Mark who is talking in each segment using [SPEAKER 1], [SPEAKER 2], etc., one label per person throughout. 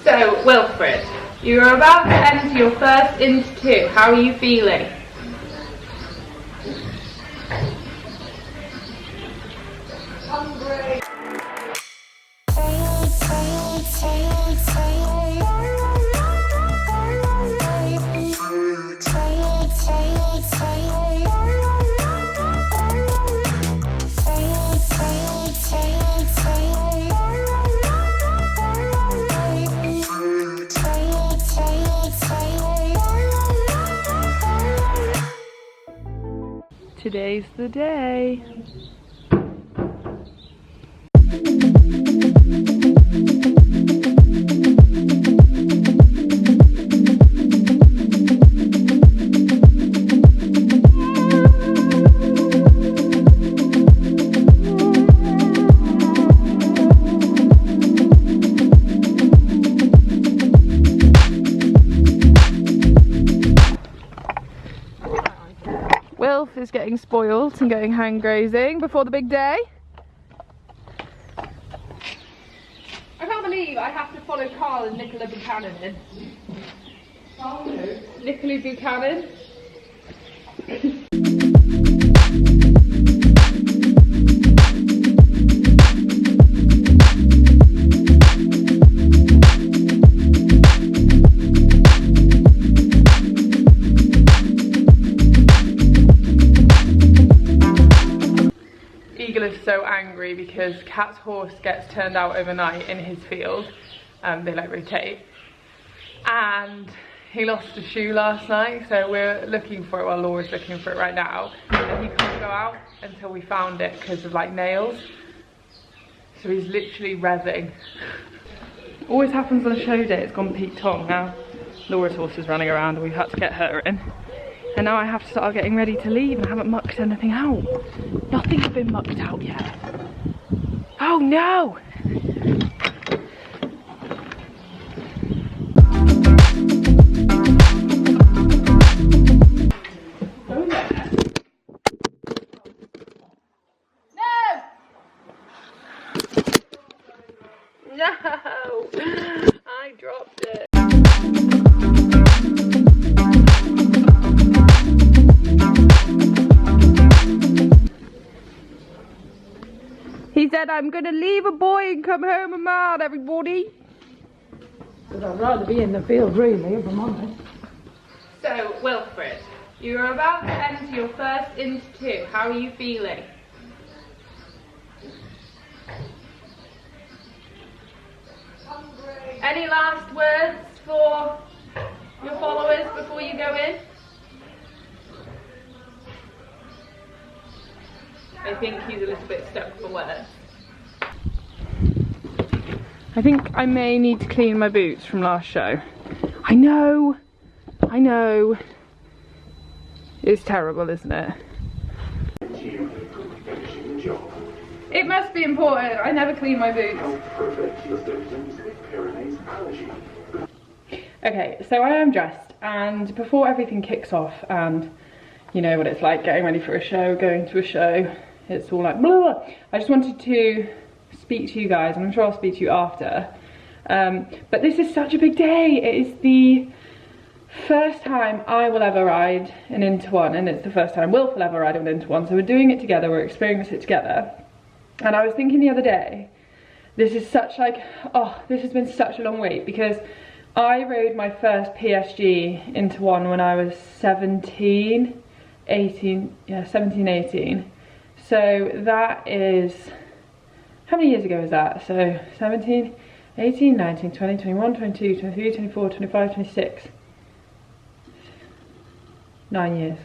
[SPEAKER 1] So, Wilfred, you are about to enter your first into 2. How are you feeling?
[SPEAKER 2] Hungry.
[SPEAKER 1] Today's the day. Wilf is getting spoiled and going hang grazing before the big day. I can't believe I have to follow Carl and Nicola Buchanan in. Carl who? Nicola Buchanan. Is so angry because Cat's horse gets turned out overnight in his field. They like rotate, and he lost a shoe last night, so we're looking for it. Well, Laura's looking for it right now, and he can't go out until we found it because of like nails. So he's literally revving. Always happens on a show day. It's gone Pete Tong now. Laura's horse is running around, and we've had to get her in. And now I have to start getting ready to leave, and I haven't mucked anything out. Nothing's been mucked out yet. Oh no! Oh yeah. No! No! I dropped it. He said, I'm going to leave a boy and come home a man, everybody.
[SPEAKER 2] But I'd rather be in the field, really, if I'm honest.
[SPEAKER 1] So, Wilfred, you are about to enter your first into 2. How are you feeling?
[SPEAKER 2] Hungry.
[SPEAKER 1] Any last words for your followers before you go in? I think he's a little bit stuck for words. I think I may need to clean my boots from last show. I know. It's terrible, isn't it? It must be important. I never clean my boots. Okay, so I am dressed, and before everything kicks off, and you know what it's like getting ready for a show, going to a show, it's all like blah, blah. I just wanted to speak to you guys, and I'm sure I'll speak to you after. But this is such a big day. It is the first time I will ever ride an into 1, and it's the first time Wilf will ever ride an into 1. So we're doing it together, we're experiencing it together. And I was thinking the other day, this is such like, oh, this has been such a long wait, because I rode my first PSG into 1 when I was 17, 18. So that is, how many years ago is that? So 17, 18, 19, 20, 21, 22, 23, 24, 25, 26. 9 years.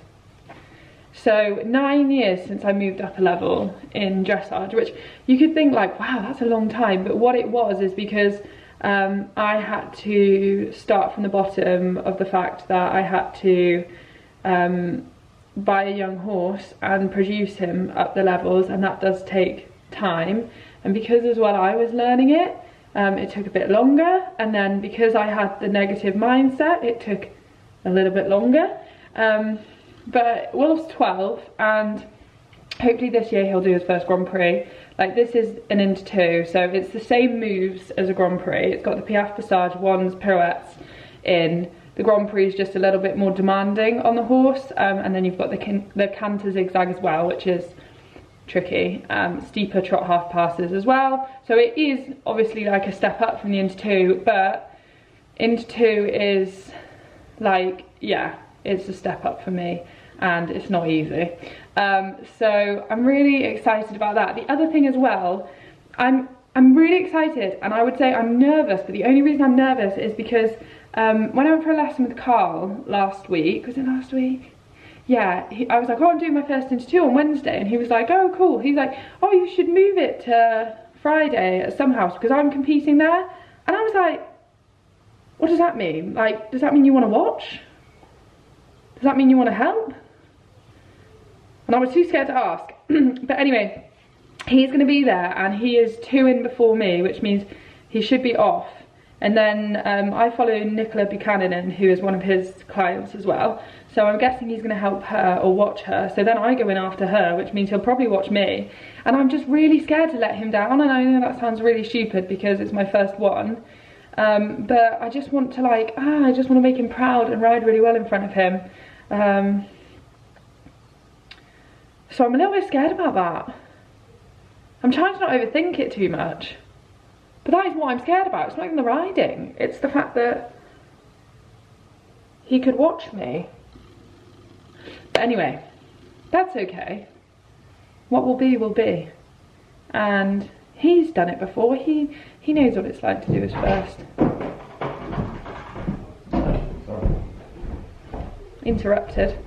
[SPEAKER 1] So 9 years since I moved up a level in dressage, which you could think like, wow, that's a long time. But what it was is because I had to start from the bottom of the fact that I had to buy a young horse and produce him up the levels, and that does take time. And because as well I was learning it, it took a bit longer, and then because I had the negative mindset, it took a little bit longer. But Will's 12, and hopefully this year he'll do his first Grand Prix. Like, this is an into 2, so it's the same moves as a Grand Prix. It's got the piaffe passage, wands, pirouettes in. The Grand Prix is just a little bit more demanding on the horse, and then you've got the canter zigzag as well, which is tricky. Steeper trot half passes as well. So it is obviously like a step up from the into 2, but into 2 is like, yeah, it's a step up for me, and it's not easy. So I'm really excited about that. The other thing as well, I'm really excited, and I would say I'm nervous, but the only reason I'm nervous is because when I went for a lesson with Carl last week, was it last week? Yeah, I was like, oh, I'm doing my first into 2 on Wednesday, and he was like, oh, cool. He's like, oh, you should move it to Friday at some house because I'm competing there. And I was like, what does that mean? Like, does that mean you want to watch? Does that mean you want to help? And I was too scared to ask. But anyway, he's going to be there, and he is 2 in before me, which means he should be off. And then I follow Nicola Buchanan, who is one of his clients as well. So I'm guessing he's going to help her or watch her. So then I go in after her, which means he'll probably watch me. And I'm just really scared to let him down. And I know that sounds really stupid because it's my first one. But I just want to I just want to make him proud and ride really well in front of him. So I'm a little bit scared about that. I'm trying to not overthink it too much. But that is what I'm scared about. It's not even the riding. It's the fact that he could watch me. But anyway, that's okay. What will be, will be. And he's done it before. He knows what it's like to do his first. Interrupted.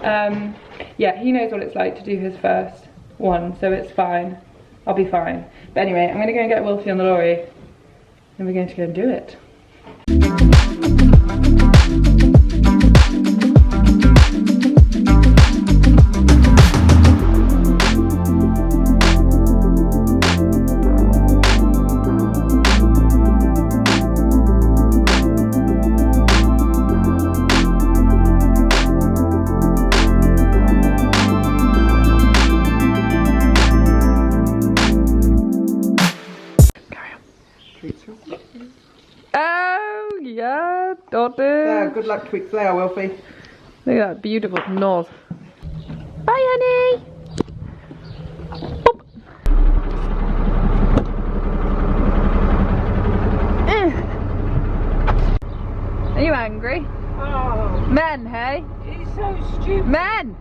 [SPEAKER 1] Yeah, he knows what it's like to do his first one, so it's fine. I'll be fine. But anyway, I'm going to go and get Wilfie on the lorry, and we're going to go and do it. Oh, yeah, daughter.
[SPEAKER 3] Yeah, good luck tweaks there, Wilfie.
[SPEAKER 1] Look at that beautiful nose. Bye, honey. Boop. Are you angry?
[SPEAKER 2] Oh,
[SPEAKER 1] Men, hey?
[SPEAKER 2] he's so stupid.
[SPEAKER 1] Men!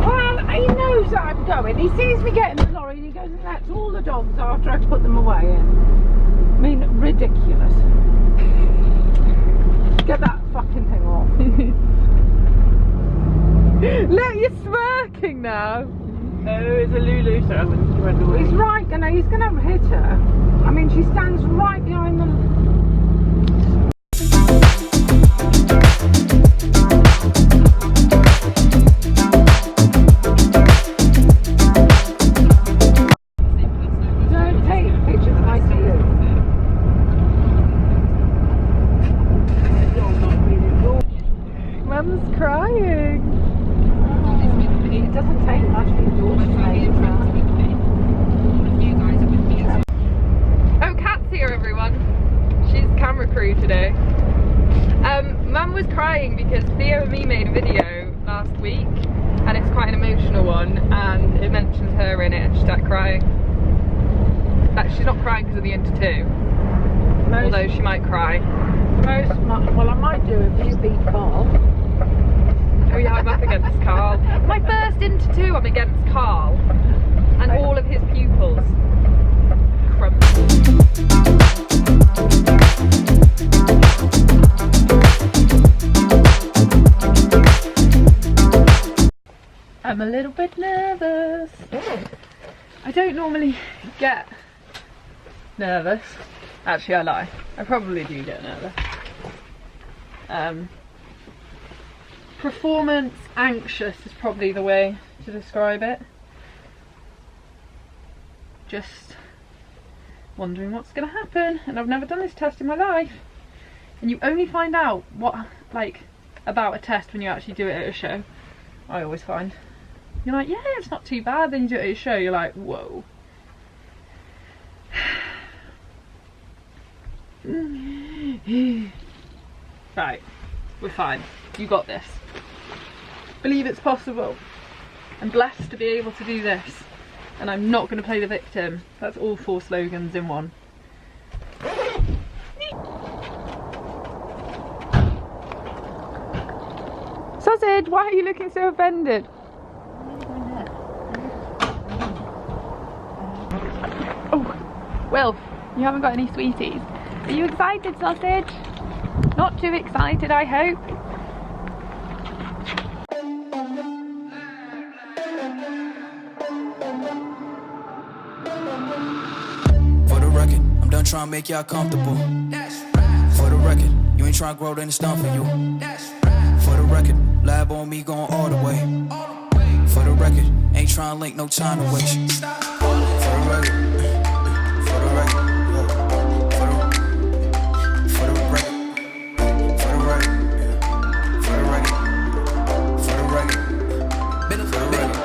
[SPEAKER 2] Well, he knows that I'm going. He sees me getting the lorry and he goes and lets all the dogs after I put them away in. I mean, ridiculous. Get that fucking thing off.
[SPEAKER 1] Look, you're smirking now.
[SPEAKER 2] No, it's a Lulu, so he went away. He's right, he's gonna hit her. I mean, she stands right behind the...
[SPEAKER 1] Mum's crying.
[SPEAKER 2] It doesn't take much for your daughter to make that.
[SPEAKER 1] Oh, Kat's here, everyone. She's camera crew today. Mum was crying because Theo and me made a video last week, and it's quite an emotional one, and it mentions her in it, and she started crying. But she's not crying because of the into 2, although she might cry.
[SPEAKER 2] Well, I might do if you beat Carl.
[SPEAKER 1] Oh yeah, I'm up against Carl. My first into 2, I'm against Carl and all of his pupils. I'm a little bit nervous. I don't normally get nervous. Actually, I lie. I probably do get nervous. Performance anxious is probably the way to describe it. Just wondering what's going to happen, and I've never done this test in my life. And you only find out what, about a test when you actually do it at a show. I always find. You're like, yeah, it's not too bad. Then you do it at a show, you're like, whoa. Right, we're fine. You got this. Believe it's possible. I'm blessed to be able to do this. And I'm not going to play the victim. That's all 4 slogans in one. Sausage, why are you looking so offended? Oh, Wilf, you haven't got any sweeties. Are you excited, Sausage? Not too excited, I hope.
[SPEAKER 3] For the record, I'm done trying to make y'all comfortable. For the record, you ain't trying to grow, then it's done for you. For the record, lab on me going all the way. For the record, ain't trying to link, no time to waste. For the record, for the record, for the record, for the record, for the record, for the record.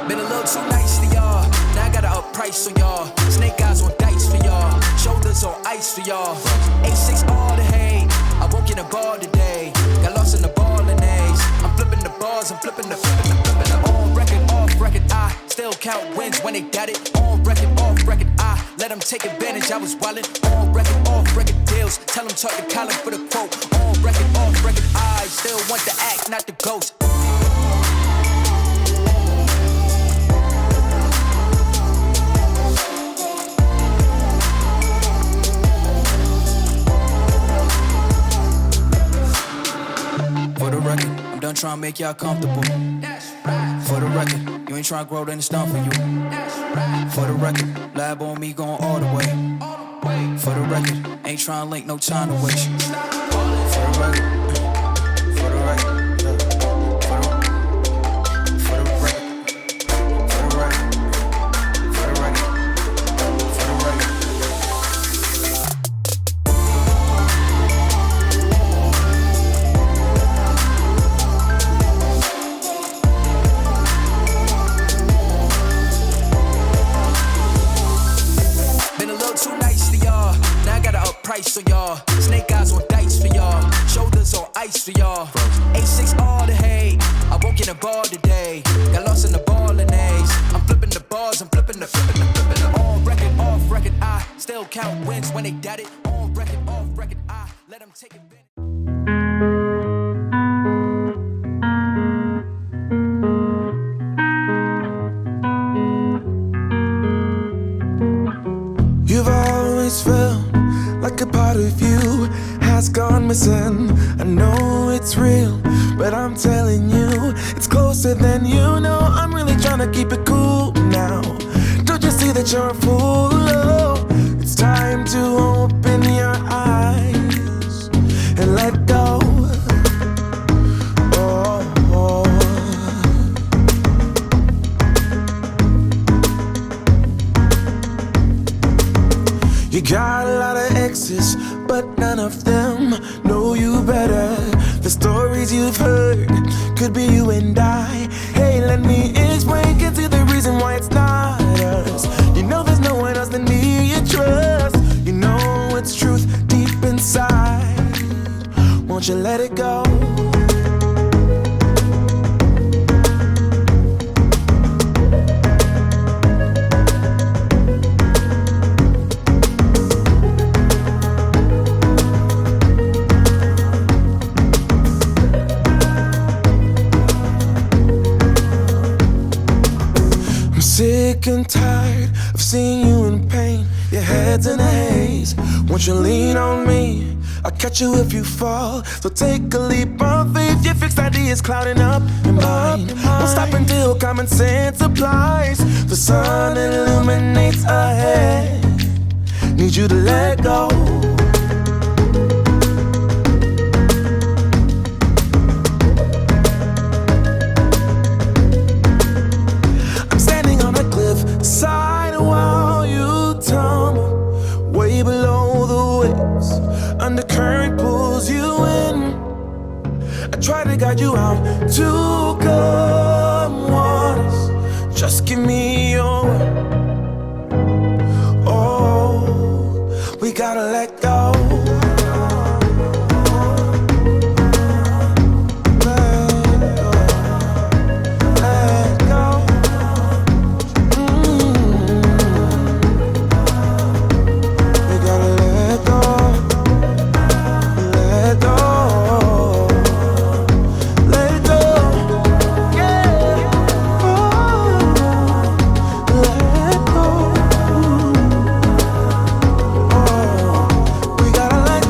[SPEAKER 3] Been a little too nice for y'all. Now I gotta up price on y'all. Snake eyes on dice for y'all. Shoulders on ice for y'all. A6 all the hate. I won't get a ball today. Got lost in the ball and A's. I'm flipping the bars, I'm flipping the on record, off record. I still count wins when they got it. On record, off record. I let them take advantage. I was wildin'. On record, off record deals. Tell them talk to Colin for the quote. On record, off record. I still want the act, not the ghost. For the record, I'm done trying to make y'all comfortable. For the record, you ain't trying to grow, then it's done for you. For the record, lab on me going all the way. For the record, ain't trying to link, no time to waste. For the record, for the record. Price on y'all, snake eyes on dice for y'all, shoulders on ice for y'all. A6 all the hate, I won't get a ball today. Got lost in the ball and A's. I'm flipping the bars, I'm flipping the on record, off record. I still count wins when they got it. On record, off record. I let them take it.
[SPEAKER 4] You've always felt like a part of you has gone missing. I know it's real, but I'm telling you, it's closer than you know. I'm really trying to keep it cool now. Don't you see that you're a fool? Oh, it's time to open your eyes and let go. You got a lot of exes, but none of them know you better. The stories you've heard could be you and I. Hey, let me explain, get to the reason why it's not us. You know there's no one else than me you trust. You know it's truth deep inside. Won't you let it go? Sick and tired of seeing you in pain. Your head's in a haze. Won't you lean on me? I'll catch you if you fall. So take a leap of faith. Your fixed ideas clouding up your mind. Won't stop until common sense applies. The sun illuminates ahead. Need you to let go. Side while you tumble, way below the waves. Undercurrent pulls you in. I try to guide you out to go. calm waters. Just give me your word. Oh, we gotta let go. We gotta let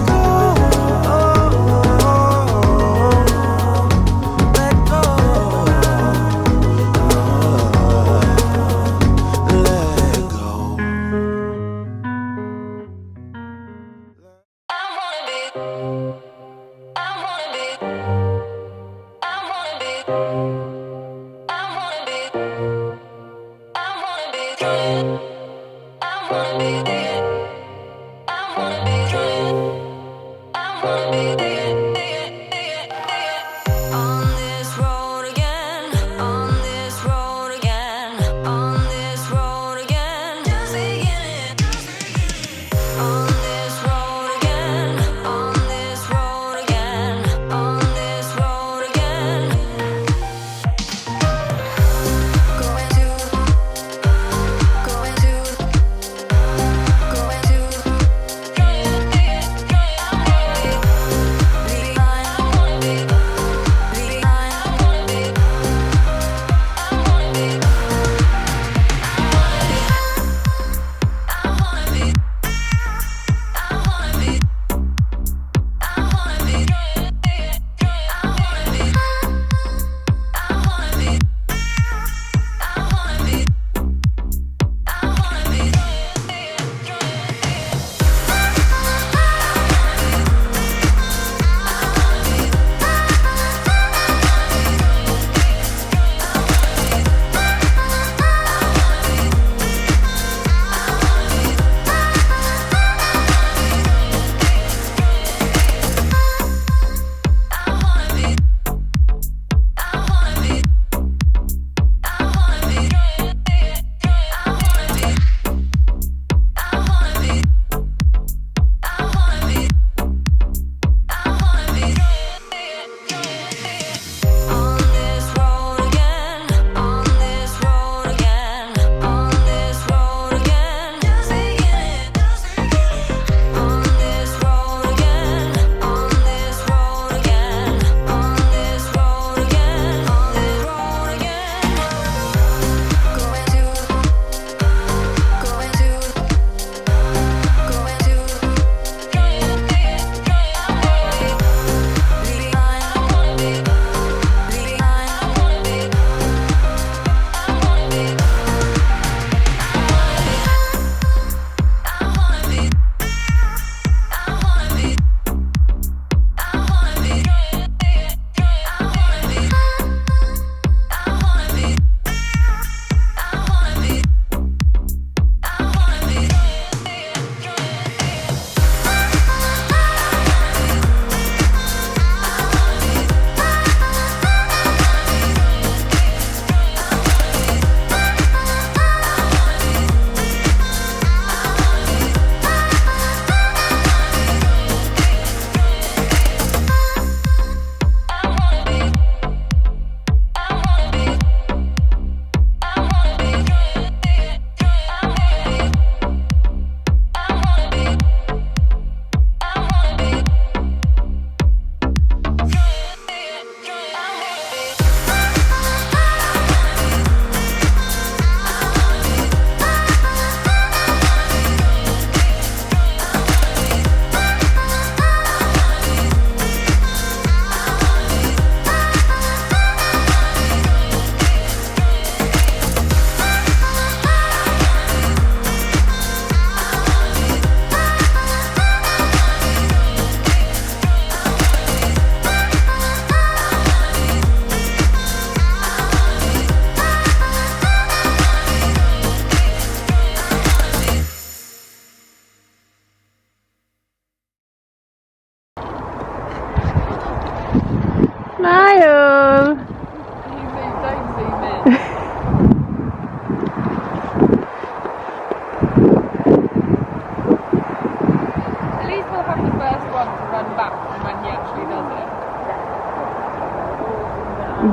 [SPEAKER 1] first one to run back from when he actually does it.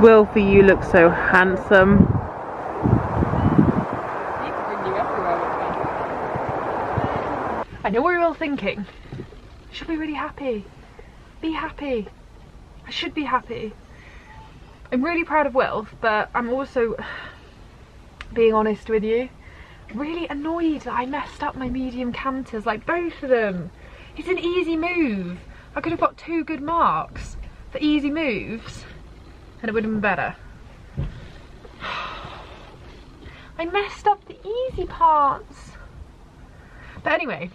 [SPEAKER 2] Wilfie, you look so handsome.
[SPEAKER 1] He could bring you everywhere with me.
[SPEAKER 2] I know what you're all thinking. I should be really happy. Be happy. I should be happy. I'm really proud of Wilf, but I'm also, being honest with you, really annoyed that I messed up my medium canters, like both of them. It's an easy move. I could have got 2 good marks for easy moves and it would have been better. I messed up the easy parts. But anyway,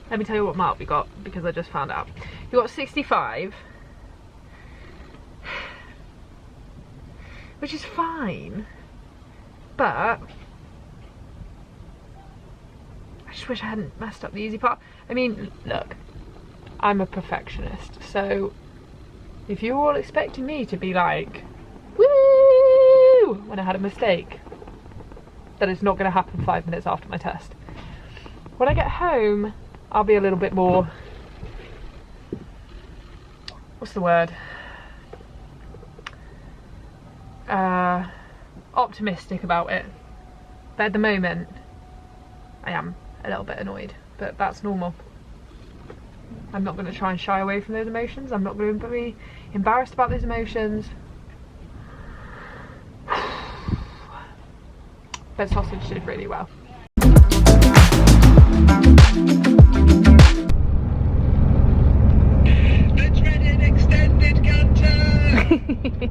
[SPEAKER 2] let me tell you what mark we got, because I just found out. We got 65, which is fine, but I just wish I hadn't messed up the easy part. I mean, look, I'm a perfectionist, so if you're all expecting me to be like, woo, when I had a mistake, then it's not going to happen 5 minutes after my test. When I get home, I'll be a little bit more, what's the word? Optimistic about it. But at the moment, I am a little bit annoyed, but that's normal. I'm not going to try and shy away from those emotions. I'm not going to be embarrassed about those emotions. But sausage did really well.
[SPEAKER 5] The dreaded extended canter!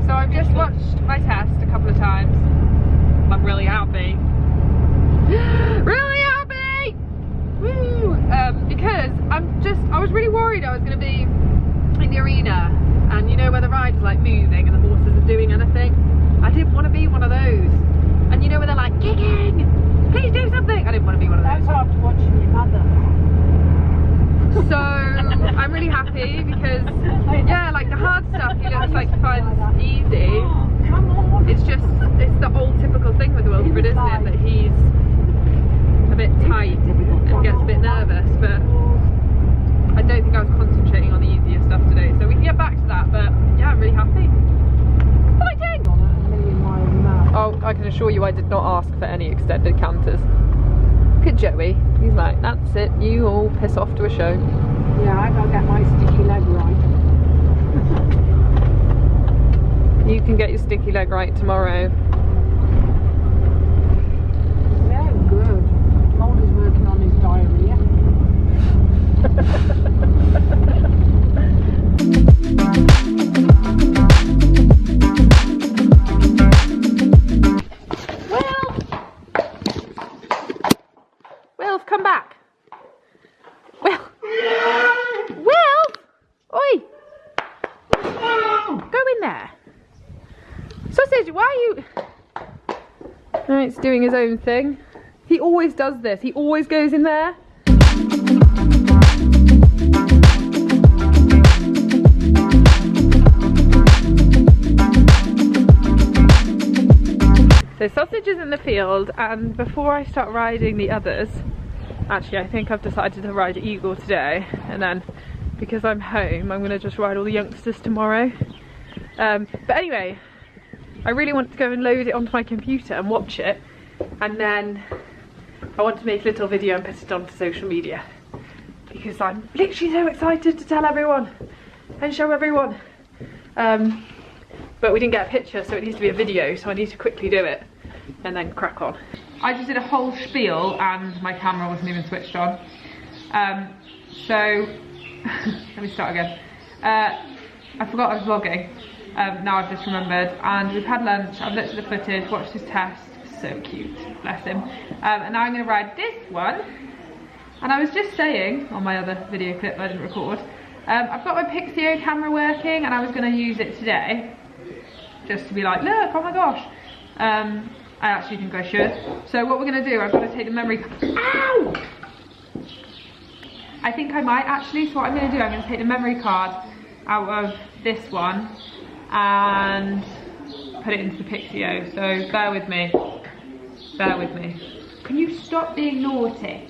[SPEAKER 1] So I've just watched my test a couple of times. I'm really happy. Really happy! Woo! Because I was really worried I was going to be in the arena and you know where the rider's like moving and the horses are doing anything. I didn't want to be one of those. And you know where they're like, kicking! Please do something! I didn't want to be one of those.
[SPEAKER 2] That's after watching your mother.
[SPEAKER 1] So I'm really happy because, yeah, like the hard stuff he looks like he finds easy. It's the old typical thing with Wilfred, isn't it? That he's a bit tight and gets a bit nervous, but I don't think I was concentrating on the easier stuff today. So we can get back to that, but yeah, I'm really happy. Fighting! Oh, I can assure you I did not ask for any extended canters. Look at Joey, he's like, that's it, you all piss off to a show.
[SPEAKER 2] Yeah, I gotta get my sticky leg right.
[SPEAKER 1] You can get your sticky leg right tomorrow.
[SPEAKER 2] Yeah, good. Mulder's working on his diarrhea. Wilf, come back. Wilf. Wilf! Oi! Go in there. Sausage, why are you... Oh, it's doing his own thing. He always does this. He always goes in there. So Sausage is in the field, and before I start riding the others, actually I think I've decided to ride Eagle today, and then because I'm home I'm going to just ride all the youngsters tomorrow. But anyway, I really want to go and load it onto my computer and watch it, and then I want to make a little video and put it onto social media because I'm literally so excited to tell everyone and show everyone. But we didn't get a picture, so it needs to be a video, so I need to quickly do it and then crack on. I just did a whole spiel and my camera wasn't even switched on. So let me start again. I forgot I was vlogging. Now I've just remembered, and we've had lunch. I've looked at the footage, watched his test. So cute, bless him. And now I'm going to ride this one. And I was just saying on my other video clip I didn't record, I've got my Pixio camera working, and I was going to use it today just to be like, look, oh my gosh. I actually think I should. So what we're going to do, I've got to take the memory. Ow! I think I might actually. So what I'm going to do, I'm going to take the memory card out of this one and put it into the Pixio. So bear with me. Bear with me. Can you stop being naughty?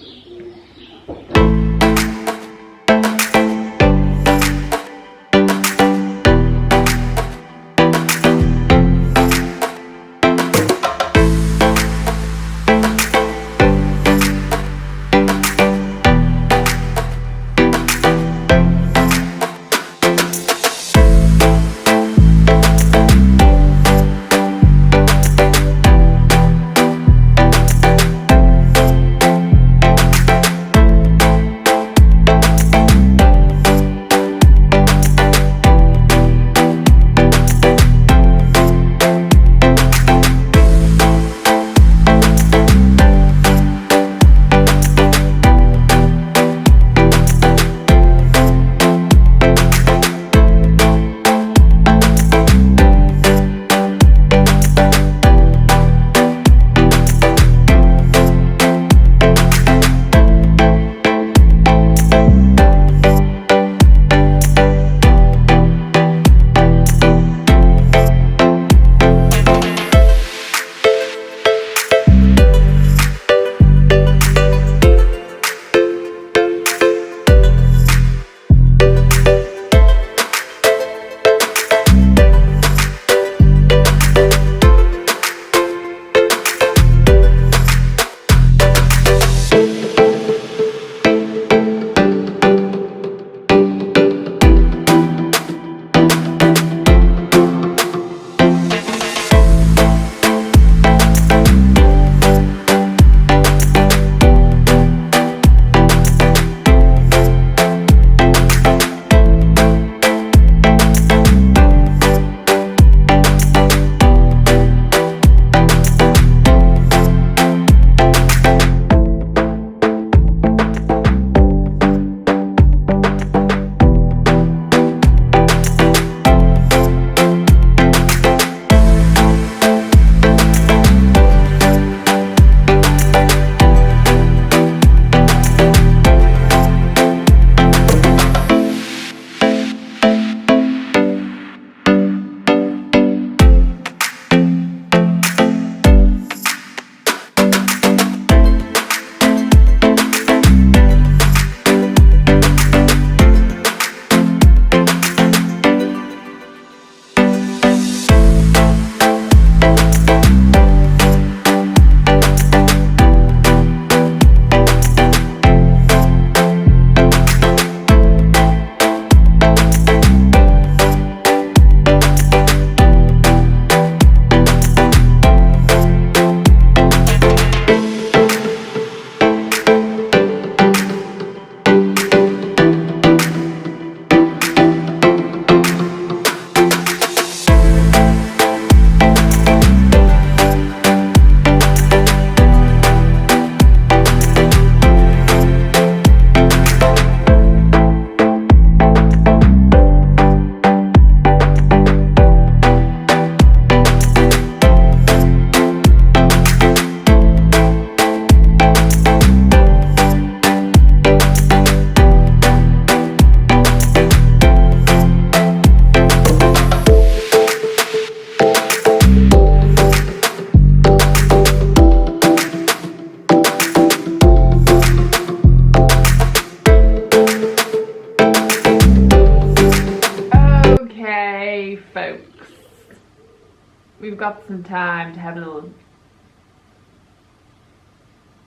[SPEAKER 2] we've got some time to have a little...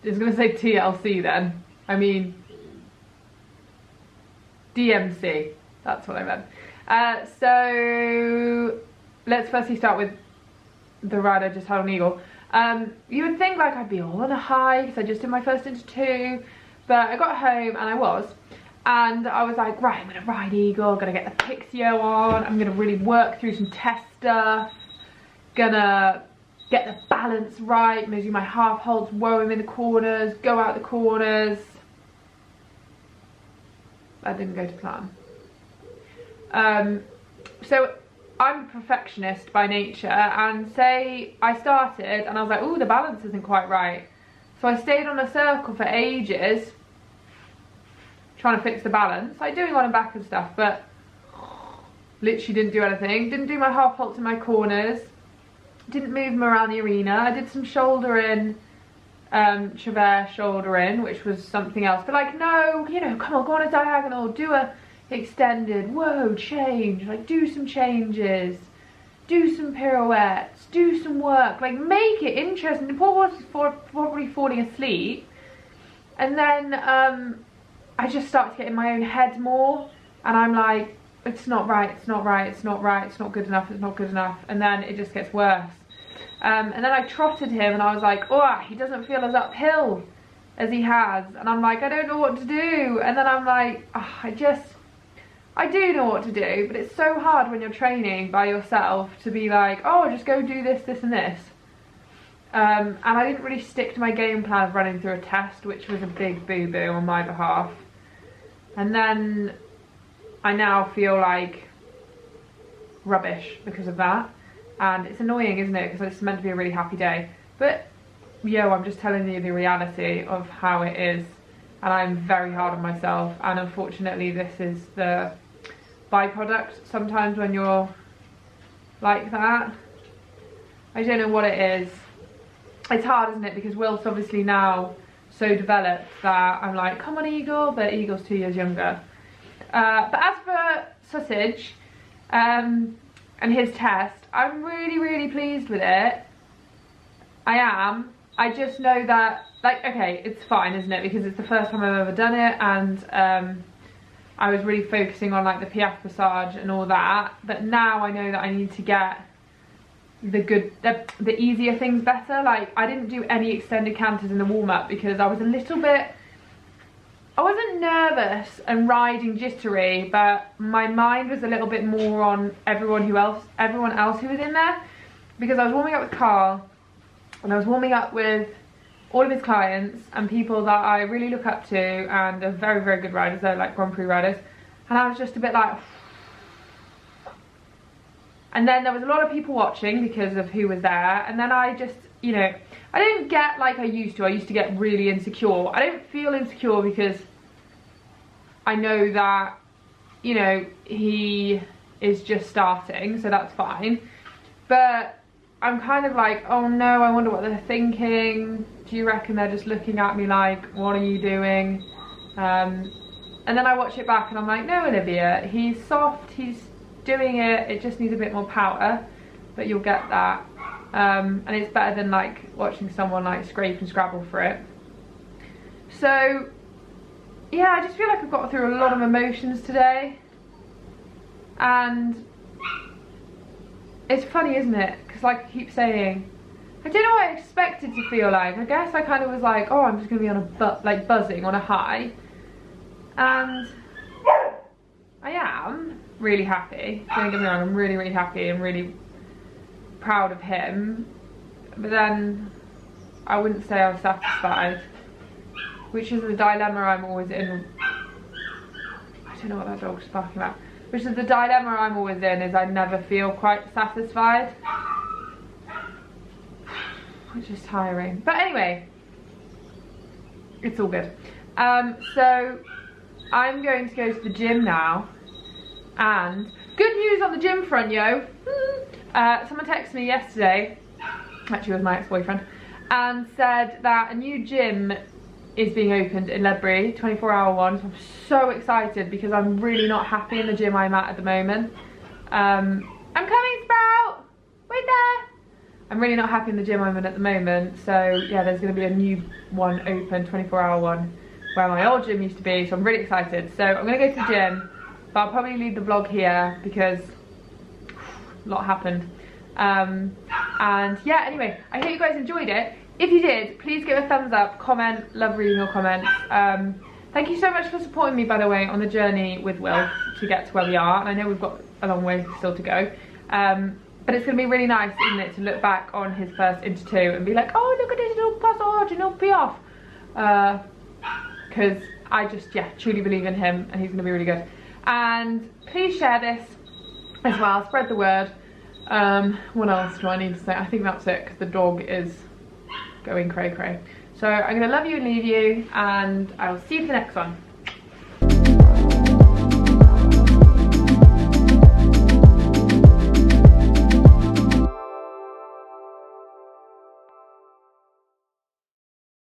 [SPEAKER 2] I was going to say TLC then. I mean, DMC. That's what I meant. So let's firstly start with the ride I just had on Eagle. You would think like I'd be all on a high because I just did my first into 2, but I got home and I was. And I was like, right, I'm going to ride Eagle, going to get the Pixio on, I'm going to really work through some test stuff, going to get the balance right, maybe my half holds, whoa, I'm in the corners, go out the corners. That didn't go to plan. So I'm a perfectionist by nature, and say I started and I was like, oh, the balance isn't quite right. So I stayed on a circle for ages, trying to fix the balance, like doing on and back and stuff, but literally didn't do anything. Didn't do my half halts in my corners, didn't move them around the arena. I did some shoulder in, traverse shoulder in, which was something else, but like, no, you know, come on, go on a diagonal, do a extended, whoa, change, like do some changes, do some pirouettes, do some work, like make it interesting. Paul was probably falling asleep, and then I just started to get in my own head more, and I'm like, it's not right, it's not right, it's not right, it's not good enough, it's not good enough, and then it just gets worse. And then I trotted him and I was like, oh, he doesn't feel as uphill as he has, and I'm like, I don't know what to do, and then I'm like, oh, I do know what to do, but it's so hard when you're training by yourself to be like, oh, just go do this, this and this. And I didn't really stick to my game plan of running through a test, which was a big boo-boo on my behalf. And then I now feel like rubbish because of that. And it's annoying, isn't it? Because it's meant to be a really happy day. But, yo, I'm just telling you the reality of how it is. And I'm very hard on myself. And unfortunately, this is the byproduct sometimes when you're like that. I don't know what it is. It's hard, isn't it? Because Will's obviously now so developed that I'm like, come on, Eagle, but Eagle's 2 years younger. But as for Sausage and his test, I'm really pleased with it. I am. I just know that, like, okay, it's fine, isn't it? Because it's the first time I've ever done it, and I was really focusing on like the piaffe passage and all that. But now I know that I need to get the easier things better. Like, I didn't do any extended canters in the warm-up because I was a little bit, I wasn't nervous and riding jittery, but my mind was a little bit more on everyone else who was in there, because I was warming up with Carl and I was warming up with all of his clients and people that I really look up to and are very good riders. They're like Grand Prix riders, and I was just a bit like, and then there was a lot of people watching because of who was there, and then I just, you know, I didn't get like I used to get really insecure. I don't feel insecure because I know that, you know, he is just starting, so that's fine. But I'm kind of like, oh no, I wonder what they're thinking. Do you reckon they're just looking at me like, what are you doing? And then I watch it back and I'm like, no, Olivia, he's soft, he's doing it, it just needs a bit more power, but you'll get that. And it's better than like watching someone like scrape and scrabble for it. So yeah, I just feel like I've got through a lot of emotions today, and it's funny, isn't it? Because like I keep saying, I don't know what I expected to feel like. I guess I kind of was like, oh, I'm just gonna be on a buzzing on a high, and I am really happy. Don't get me wrong, I'm really happy and really proud of him. But then I wouldn't say I was satisfied, which is the dilemma I'm always in. I don't know what that dog's barking about. Which is the dilemma I'm always in, is I never feel quite satisfied, which is tiring. But anyway, it's all good. So I'm going to go to the gym now, and good news on the gym front, yo. Someone texted me yesterday, actually it was my ex-boyfriend, and said that a new gym is being opened in Ledbury, 24-hour one. So I'm so excited because I'm really not happy in the gym I'm at the moment. I'm coming, Sprout! Wait there! I'm really not happy in the gym I'm in at the moment, so yeah, there's going to be a new one open, 24-hour one, where my old gym used to be, so I'm really excited. So I'm going to go to the gym, but I'll probably leave the vlog here because a lot happened. And yeah, anyway, I hope you guys enjoyed it. If you did, please give a thumbs up, comment, love reading your comments. Thank you so much for supporting me, by the way, on the journey with Wilf to get to where we are. And I know we've got a long way still to go. But it's going to be really nice, isn't it, to look back on his first Inter 2 and be like, oh, look at this little passage and little piaffe. Because I just, yeah, truly believe in him and he's going to be really good. And please share this as well, spread the word. What else do I need to say? I think that's it, because the dog is going cray cray. So I'm going to love you and leave you, and I will see you for the next one.